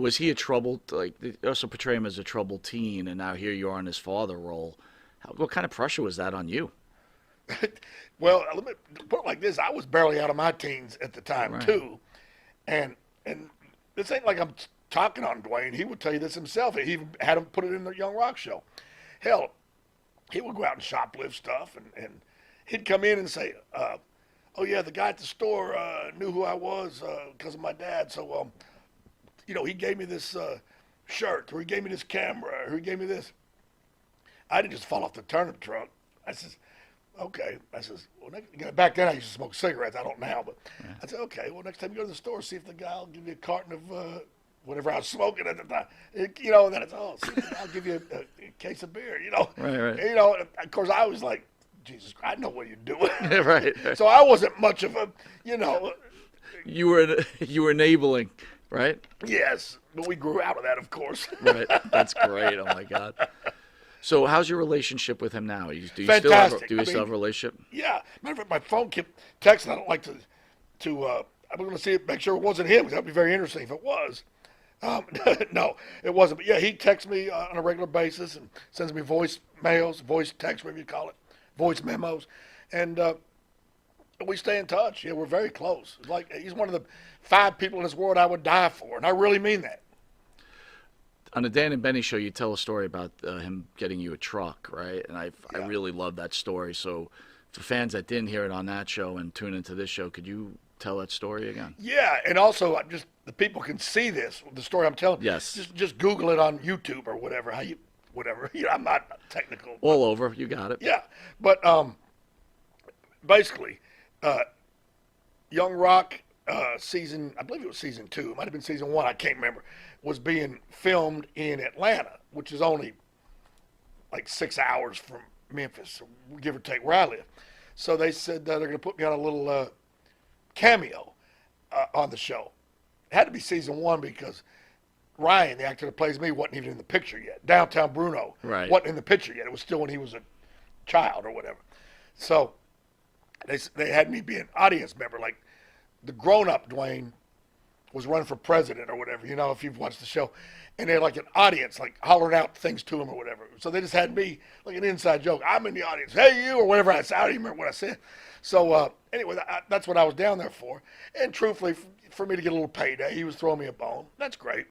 was he a troubled, like, they also portray him as a troubled teen, and now here you are in his father role. What kind of pressure was that on you? Well, let me put it like this: I was barely out of my teens at the time Right. too, and this ain't like I'm talking on Dwayne. He would tell you this himself. He even had him put it in the Young Rock show. Hell, he would go out and shoplift stuff, and he'd come in and say, "Oh yeah, the guy at the store knew who I was because of my dad. So he gave me this shirt, or he gave me this camera, or he gave me this." I didn't just fall off the turnip truck. I says, "Okay." I says, "Well, back then I used to smoke cigarettes. I don't now, but Yeah. I said, okay. Well, next time you go to the store, see if the guy will give you a carton of whatever I was smoking at the time. And then it's see if the guy will give you a case of beer. Right, right. Of course I was like, Jesus, I know what you're doing. Right, right. So I wasn't much of a, you know, You were enabling, right? yes, but we grew out of that, of course. Right. That's great. Oh my God. So how's your relationship with him now? Do you Fantastic. still I have mean, a relationship? Yeah, matter of fact, my phone kept texting. I don't like to. I was going to see it, make sure it wasn't him, because that'd be very interesting if it was. No, it wasn't. But yeah, he texts me on a regular basis and sends me voice mails, voice text, whatever you call it, voice memos, and we stay in touch. Yeah, we're very close. It's like he's one of the 5 people in this world I would die for, and I really mean that. On the Dan and Benny show, you tell a story about him getting you a truck, right? And I Yeah. really love that story. So for fans that didn't hear it on that show and tune into this show, could you tell that story again? Yeah, and also just the people can see this, the story I'm telling. Yes. Just Google it on YouTube or whatever. Whatever. I'm not technical. All over. You got it. Yeah, but basically, Young Rock season, I believe it was season 2, it might have been season 1, I can't remember, was being filmed in Atlanta, which is only like 6 hours from Memphis, give or take where I live. So they said they're going to put me on a little cameo on the show. It had to be season 1 because Ryan, the actor that plays me, wasn't even in the picture yet. Downtown Bruno Right. wasn't in the picture yet. It was still when he was a child or whatever. So they had me be an audience member, like the grown-up Dwayne was running for president or whatever, if you've watched the show. And they had like an audience, like hollering out things to him or whatever. So they just had me, like an inside joke. I'm in the audience. Hey, you, or whatever I said. I don't even remember what I said. So anyway, that's what I was down there for. And truthfully, for me to get a little payday, he was throwing me a bone. That's great.